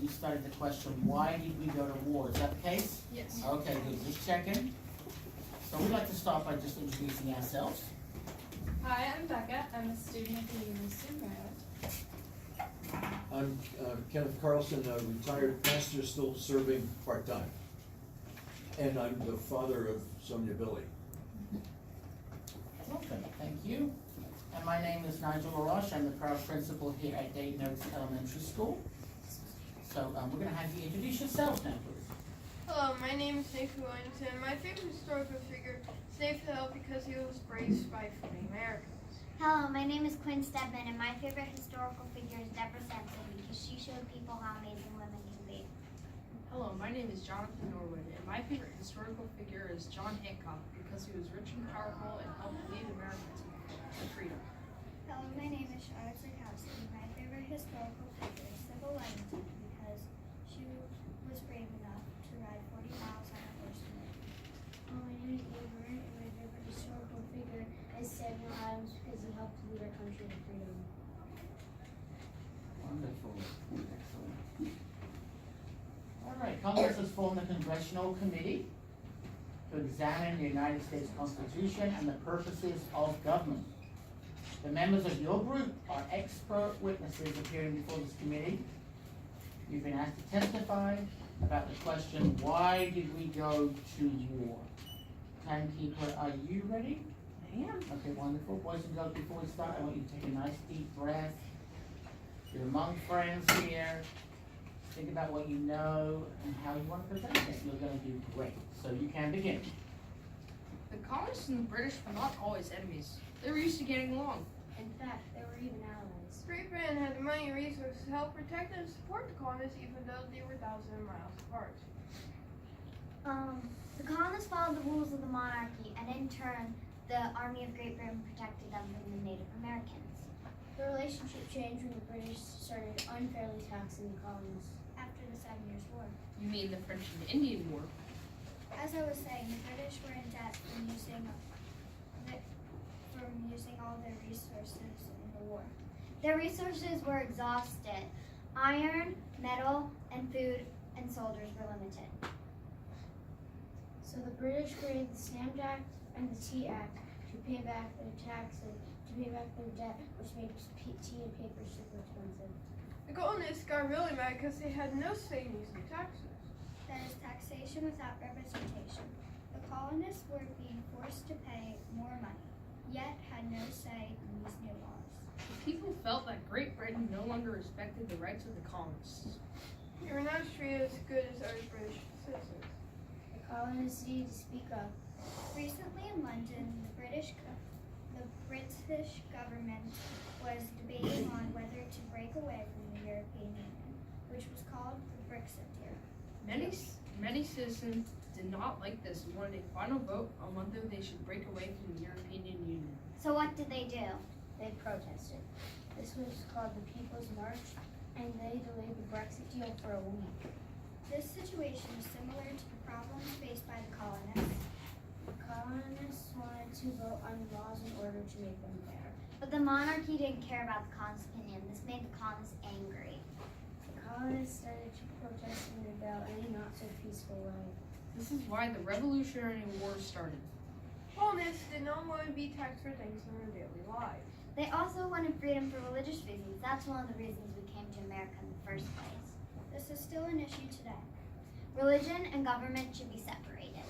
and you started the question, why did we go to war? Is that the case? Yes. Okay, good, just checking. So we'd like to start by just introducing ourselves. Hi, I'm Becca. I'm a student at the University of Maryland. I'm Kenneth Carlson, a retired pastor still serving part-time. And I'm the father of Sonia Billy. Okay, thank you. And my name is Nigel LaRoche. I'm the proud principal here at Dayton Oaks Elementary School. So we're going to have you introduce yourselves now, please. Hello, my name is Nathan Williamson. My favorite historical figure is Dave Hill because he was brave by for the Americans. Hello, my name is Quinn Stedman, and my favorite historical figure is Deborah Sampson because she showed people how amazing women can be. Hello, my name is Jonathan Norwood, and my favorite historical figure is John Hancock because he was rich and powerful and helped lead Americans to freedom. Hello, my name is Charlotte Zerkowski. My favorite historical figure is Sybil Wellington because she was brave enough to ride 40 miles on a horse to win. My name is Avery, and my favorite historical figure is Samuel Adams because he helped lead our country to freedom. Wonderful. Excellent. All right, Congress has formed the Congressional Committee to examine the United States Constitution and the purposes of government. The members of your group are expert witnesses appearing before this committee. You've been asked to testify about the question, why did we go to war? Timekeeper, are you ready? I am. Okay, wonderful. Boys and girls, before we start, I want you to take a nice deep breath. You're among friends here. Think about what you know and how you want to present it. You're going to do great. So you can begin. The colonists and the British were not always enemies. They were used to getting along. In fact, they were even allies. Great Britain had the money and resources to help protect and support the colonists even though they were thousands of miles apart. The colonists followed the rules of the monarchy, and in turn, the Army of Great Britain protected them from the Native Americans. The relationship changed when the British started unfairly taxing the colonists. After the 7 Years' War. You mean the French and Indian War? As I was saying, the British were in debt from using all their resources in the war. Their resources were exhausted. Iron, metal, and food and soldiers were limited. So the British created the Stamp Act and the Tea Act to pay back their taxes, to pay back their debt, which made tea and paper super expensive. The colonists got really mad because they had no say in using taxes. That is taxation without representation. The colonists were being forced to pay more money, yet had no say in these new laws. The people felt that Great Britain no longer respected the rights of the colonists. They were not treated as good as other British citizens. The colonists needed to speak up. Recently in London, the British government was debating on whether to break away from the European Union, which was called the Brexit deal. Many citizens did not like this and wanted a final vote on whether they should break away from the European Union. So what did they do? They protested. This was called the People's March, and they delayed the Brexit deal for a week. This situation is similar to the problems faced by the colonists. The colonists wanted to vote on laws in order to make them fair. But the monarchy didn't care about the colonists' opinion. This made the colonists angry. The colonists started to protest and rebel in a not so peaceful way. This is why the Revolutionary War started. Colonists did not want to be taxed for things in their daily lives. They also wanted freedom for religious reasons. That's one of the reasons we came to America in the first place. This is still an issue today. Religion and government should be separated.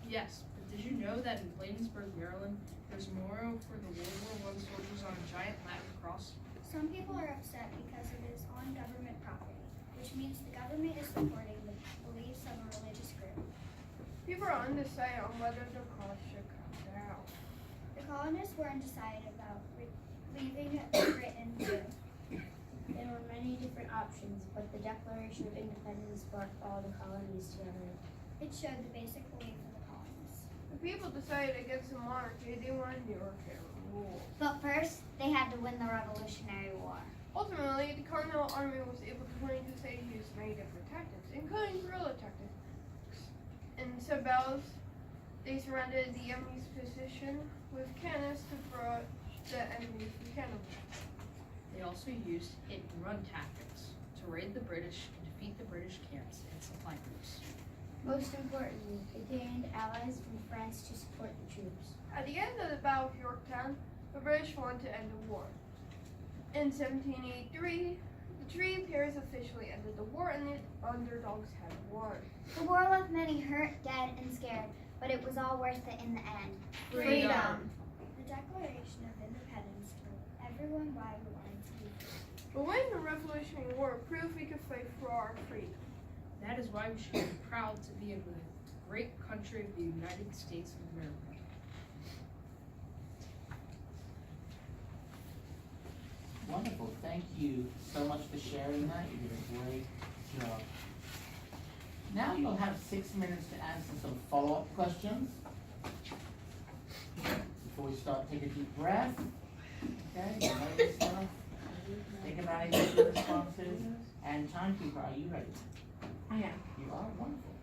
Yes, but did you know that in Bladensburg, Maryland, there's a memorial for the World War I soldiers on a giant Latin cross? Some people are upset because it is on government property, which means the government is supporting the beliefs of a religious group. People are undecided on whether the cost should come down. The colonists were undecided about leaving Britain too. There were many different options, but the Declaration of Independence brought all the colonies together. It showed the basic belief of the colonists. The people decided against the monarchy. They wanted New York rule. But first, they had to win the Revolutionary War. Ultimately, the Continental Army was able to put into say use many different tactics, including guerrilla tactics. In some battles, they surrounded the enemy's position with cannons to throw the enemy from cannonballs. They also used hit and run tactics to raid the British and defeat the British camps and supply groups. Most importantly, they gained allies from France to support the troops. At the end of the Battle of Yorktown, the British wanted to end the war. In 1783, the Treaty of Paris officially ended the war and the underdogs had won. The war left many hurt, dead, and scared, but it was all worth it in the end. Freedom. The Declaration of Independence told everyone why we wanted to be free. But when the Revolutionary War proved we could fight for our freedom. That is why we should be proud to be in the great country of the United States of America. Wonderful, thank you so much for sharing that, you did a great job. Now you'll have 6 minutes to answer some follow-up questions. Before we start, take a deep breath. Okay, you know yourself. Think about any of your responses. And timekeeper, are you ready? I am. You are wonderful.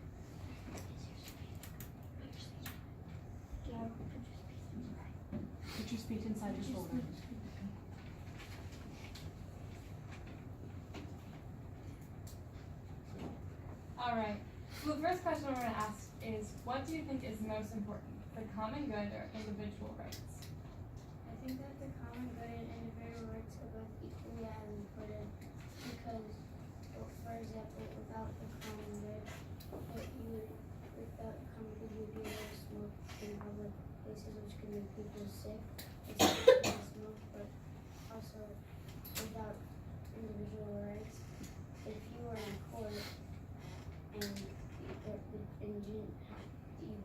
Put your speech inside your shoulder. All right. So the first question we're going to ask is, what do you think is most important, the common good or individual rights? I think that the common good and individual rights are both equally as important because, well, for example, without the common good, without the common good, you'd be able to smoke in public places, which can make people sick. It's not to smoke, but also without individual rights, if you were in court and you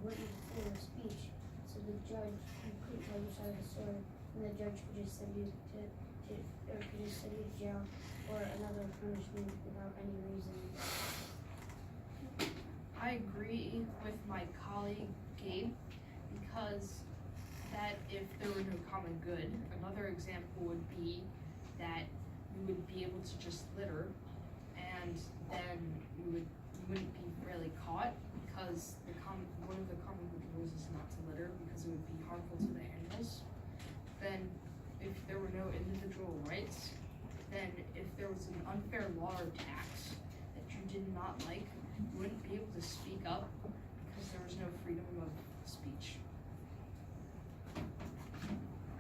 wouldn't hear a speech, so the judge, you couldn't tell your side of the story, and the judge could just send you to jail or another punishment without any reason. I agree with my colleague Gabe because that if there were no common good, another example would be that you would be able to just litter and then you wouldn't be really caught because one of the common good rules is not to litter because it would be harmful to the animals. Then if there were no individual rights, then if there was an unfair law or tax that you did not like, you wouldn't be able to speak up because there was no freedom of speech.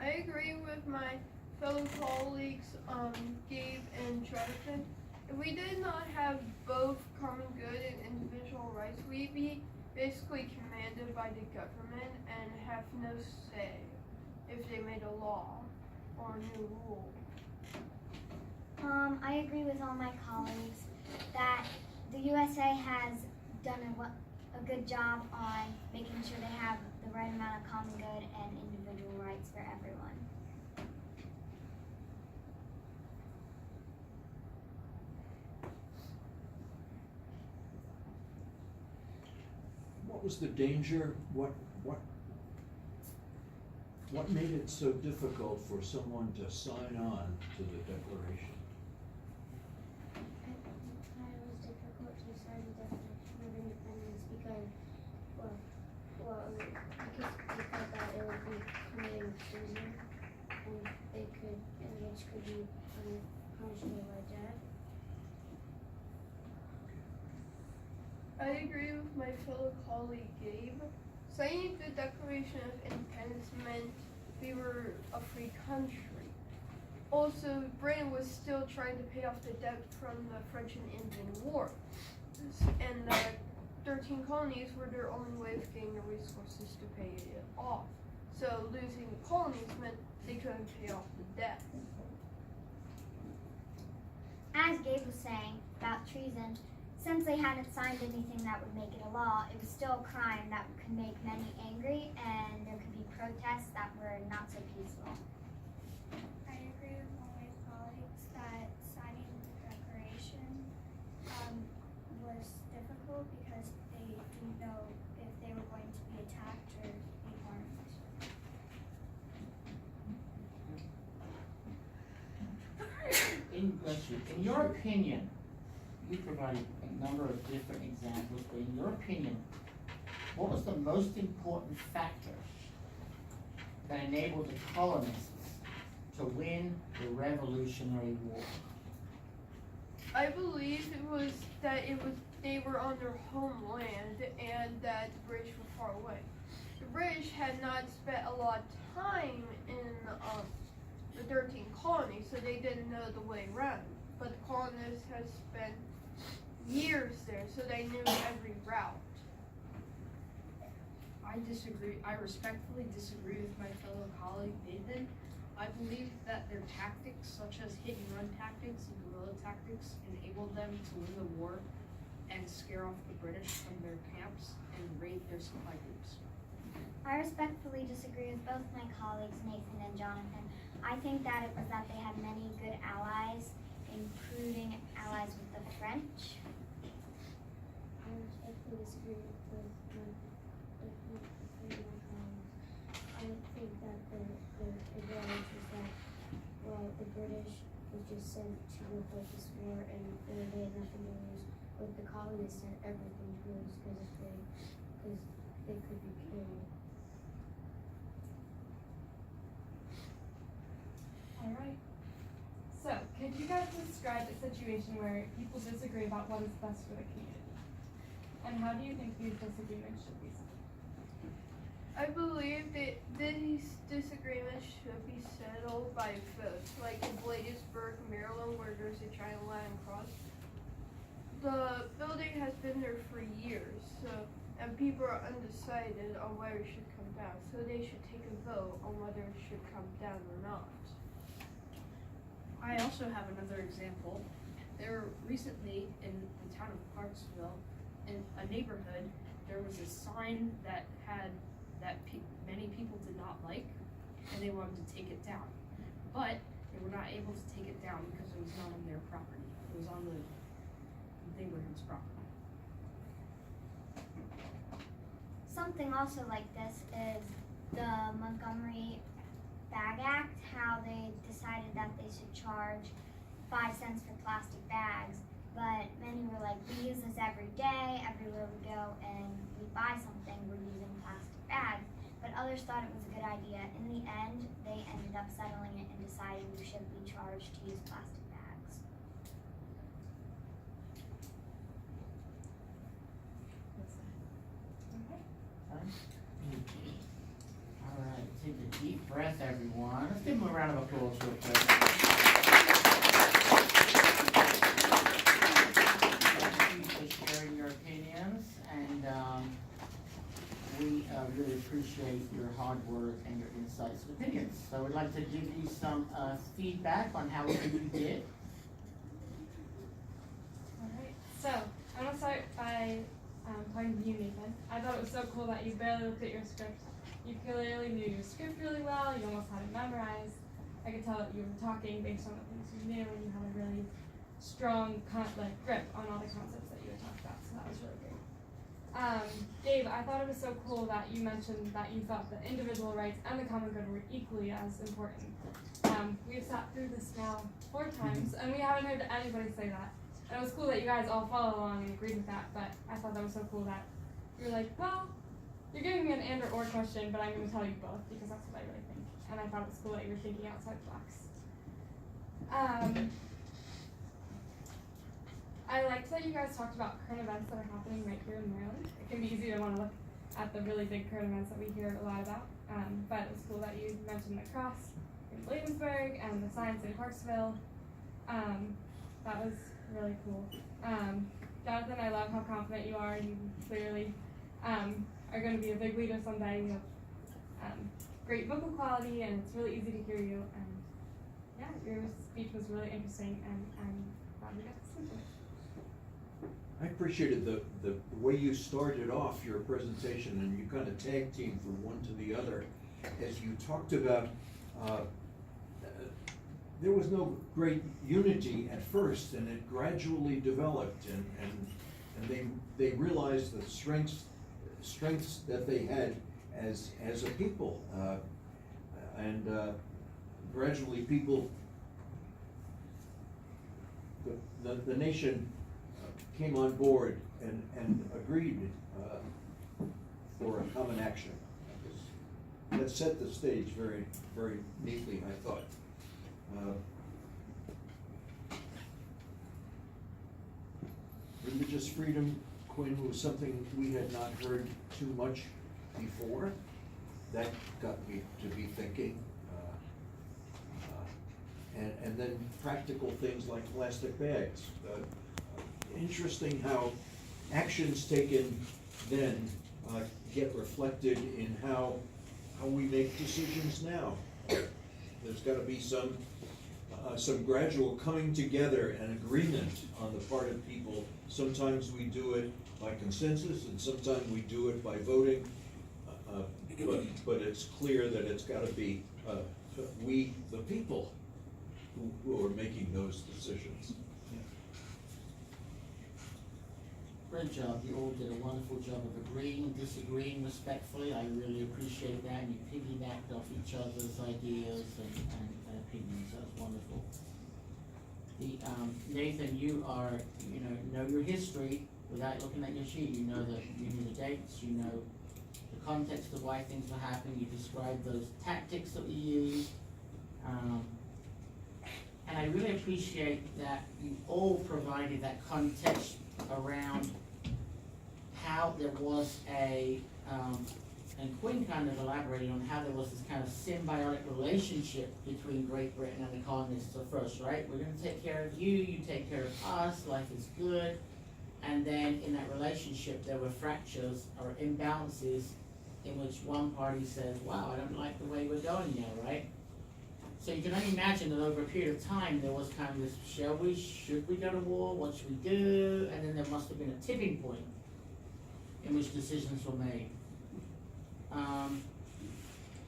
I agree with my fellow colleagues, Gabe and Jonathan. If we did not have both common good and individual rights, we'd be basically commanded by the government and have no say if they made a law or a new rule. I agree with all my colleagues that the USA has done a good job on making sure they have the right amount of common good and individual rights for everyone. What was the danger? What made it so difficult for someone to sign on to the Declaration? At the time, it was difficult to sign the Declaration of Independence because they thought that it would be committing treason, which could be punishable by death. I agree with my fellow colleague Gabe. Signing the Declaration of Independence meant we were a free country. Also, Britain was still trying to pay off the debt from the French and Indian War. And the 13 colonies were their only way of getting the resources to pay it off. So losing the colonies meant they couldn't pay off the debt. As Gabe was saying about treason, since they hadn't signed anything that would make it a law, it was still a crime that could make many angry, and there could be protests that were not so peaceful. I agree with all my colleagues that signing the Declaration was difficult because they didn't know if they were going to be attacked or be harmed. In your opinion, you provided a number of different examples, but in your opinion, what was the most important factor that enabled the colonists to win the Revolutionary War? I believe they were on their homeland and that the British were far away. The British had not spent a lot of time in the 13 colonies, so they didn't know the way around. But the colonists had spent years there, so they knew every route. I disagree. I respectfully disagree with my fellow colleague Nathan. I believe that their tactics, such as hit and run tactics and guerrilla tactics, enabled them to win the war and scare off the British from their camps and raid their supply groups. I respectfully disagree with both my colleagues, Nathan and Jonathan. I think that it was that they had many good allies, including allies with the French. I respectfully disagree with my colleagues. I think that the advantage was that, well, the British was just sent to go fight this war and they had nothing to lose. But the colonists had everything to lose because they could be killed. Alright. So, could you guys describe a situation where people disagree about what is best for the community? And how do you think these disagreements should be solved? I believe that these disagreements should be settled by vote, like in Bladensburg, Maryland, where there's a China line cross. The building has been there for years, and people are undecided on whether it should come down, so they should take a vote on whether it should come down or not. I also have another example. There recently in the town of Clarksville, in a neighborhood, there was a sign that had many people did not like, and they wanted to take it down. But they were not able to take it down because it was not on their property. It was on the neighborhood's property. Something also like this is the Montgomery Bag Act, how they decided that they should charge 5 cents for plastic bags, but many were like, we use this every day, everywhere we go, and we buy something, we're using plastic bags. But others thought it was a good idea. In the end, they ended up settling it and deciding we should be charged to use plastic bags. All right, take a deep breath, everyone. Let's give them a round of applause real quick. Thank you for sharing your opinions, and we really appreciate your hard work and your insights and opinions. So we'd like to give you some feedback on how we think you did. Alright, so I'm gonna start by talking to you, Nathan. I thought it was so cool that you barely looked at your script. You clearly knew your script really well, you almost had it memorized. I could tell that you were talking based on the things you knew, and you had a really strong grip on all the concepts that you had talked about, so that was really great. Gabe, I thought it was so cool that you mentioned that you thought the individual rights and the common good were equally as important. We've sat through this now 4 times, and we haven't heard anybody say that. And it was cool that you guys all followed along and agreed with that, but I thought that was so cool that you were like, well, you're giving me an and or question, but I'm going to tell you both because that's what I really think. And I thought it was cool that you were thinking outside the box. I liked that you guys talked about current events that are happening right here in Maryland. It can be easy to want to look at the really big current events that we hear a lot about, but it was cool that you mentioned the cross in Bladensburg and the science in Clarksville. That was really cool. Jonathan, I love how confident you are. You clearly are going to be a big leader someday. You have great vocal quality, and it's really easy to hear you. And yeah, your speech was really interesting, and I'm glad we got to listen to it. I appreciated the way you started off your presentation, and you kind of tag teamed from one to the other. As you talked about, there was no great unity at first, and it gradually developed, and they realized the strengths that they had as a people, and gradually people, the nation came on board and agreed for a common action. That set the stage very, very neatly, I thought. religious freedom, Quinn, was something we had not heard too much before. That got me to be thinking. And then practical things like plastic bags. Interesting how actions taken then get reflected in how we make decisions now. There's gotta be some gradual coming together and agreement on the part of people. Sometimes we do it by consensus, and sometimes we do it by voting. But it's clear that it's gotta be we, the people, who are making those decisions. Great job, you all did a wonderful job of agreeing and disagreeing respectfully. I really appreciate that, and you piggybacked off each other's ideas and opinions. That's wonderful. Nathan, you know your history without looking at your sheet. You know the dates, you know the context of why things were happening. You described those tactics that we used. And I really appreciate that you all provided that context around how there was and Quinn kind of elaborated on how there was this kind of symbiotic relationship between Great Britain and the colonists at first, right? We're gonna take care of you, you take care of us, life is good. And then in that relationship, there were fractures or imbalances in which one party says, wow, I don't like the way we're going now, right? So you can only imagine that over a period of time, there was kind of this, should we go to war, what should we do? And then there must have been a tipping point in which decisions were made.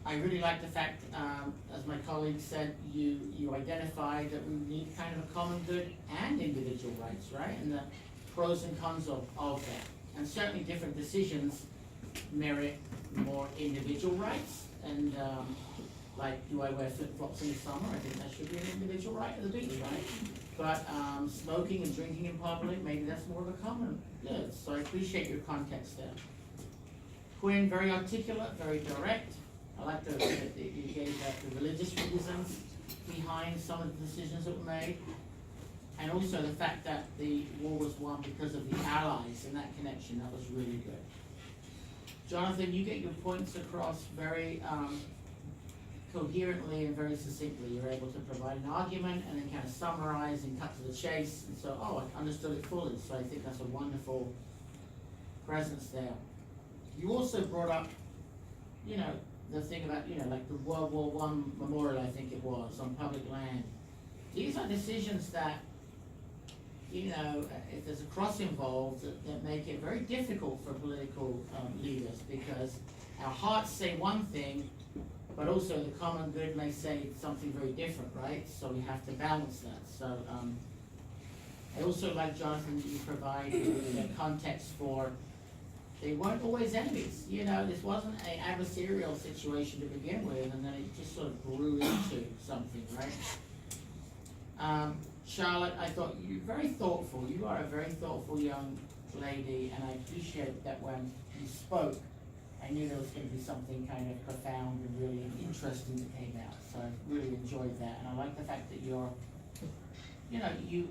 I really like the fact, as my colleague said, you identified that we need kind of a common good and individual rights, right? And the pros and cons of that. And certainly different decisions merit more individual rights. And like, do I wear flip-flops in the summer? I think that should be an individual right at the beach, right? But smoking and drinking in public, maybe that's more of a common good. So I appreciate your context there. Quinn, very articulate, very direct. I like that you gave the religious reasons behind some of the decisions that were made. And also the fact that the war was won because of the Allies and that connection, that was really good. Jonathan, you get your points across very coherently and very succinctly. You're able to provide an argument and then kind of summarize and cut to the chase. And so, I understood it fully. So I think that's a wonderful presence there. You also brought up, the thing about, like the World War I memorial, I think it was, on public land. These are decisions that, if there's a cross involved, that make it very difficult for political leaders, because our hearts say one thing, but also the common good may say something very different, right? So we have to balance that. So I also like, Jonathan, that you provide the context for, they weren't always enemies. This wasn't an adversarial situation to begin with, and then it just sort of grew into something, right? Charlotte, I thought you were very thoughtful. You are a very thoughtful young lady, and I appreciate that when you spoke, I knew there was going to be something kind of profound and really interesting that came out. So I really enjoyed that. And I like the fact that you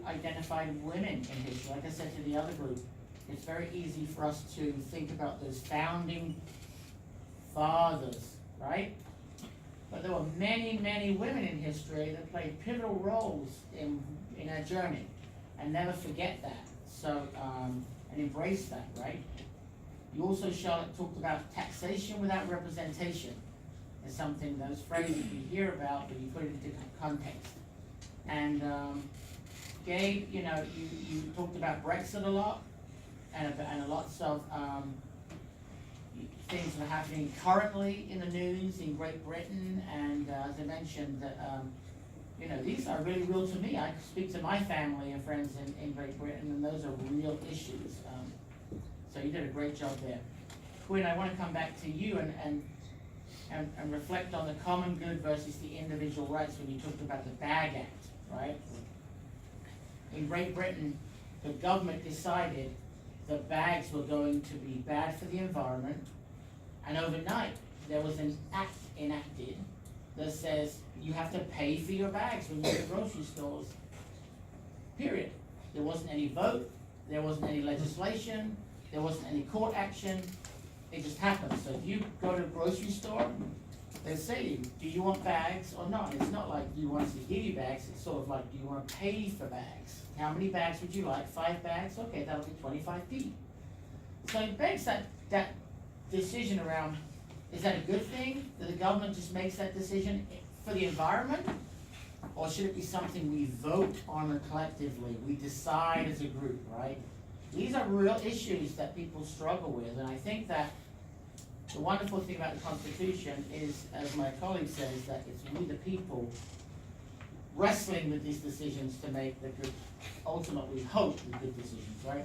identified women in history. Like I said to the other group, it's very easy for us to think about those founding fathers, right? But there were many, many women in history that played pivotal roles in our journey. And never forget that. So, and embrace that, right? You also, Charlotte, talked about taxation without representation. Is something, those phrases you hear about, but you put it into context. And Gabe, you talked about Brexit a lot, and lots of things that are happening currently in the news in Great Britain. And as I mentioned, that these are really real to me. I speak to my family and friends in Great Britain, and those are real issues. So you did a great job there. Quinn, I want to come back to you and reflect on the common good versus the individual rights when you talked about the Bag Act, right? In Great Britain, the government decided the bags were going to be bad for the environment, and overnight there was an act enacted that says you have to pay for your bags when you go to grocery stores. Period. There wasn't any vote. there wasn't any legislation, there wasn't any court action, it just happened. So if you go to a grocery store, they say, do you want bags or not? It's not like, do you want us to give you bags? It's sort of like, do you want to pay for bags? How many bags would you like? 5 bags? Okay, that'll be 25 feet. So it begs that decision around, is that a good thing that the government just makes that decision for the environment? Or should it be something we vote on collectively, we decide as a group, right? These are real issues that people struggle with, and I think that the wonderful thing about the Constitution is, as my colleague said, is that it's we the people wrestling with these decisions to make the good, ultimately hope the good decisions, right?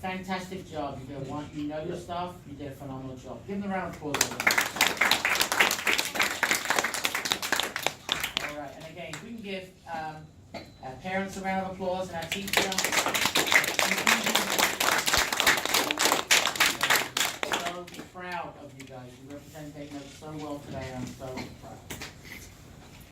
Fantastic job, you know your stuff, you did a phenomenal job. Give them a round of applause. All right, and again, we can give our parents a round of applause and our teachers. So proud of you guys. You represented us so well today. I'm so proud.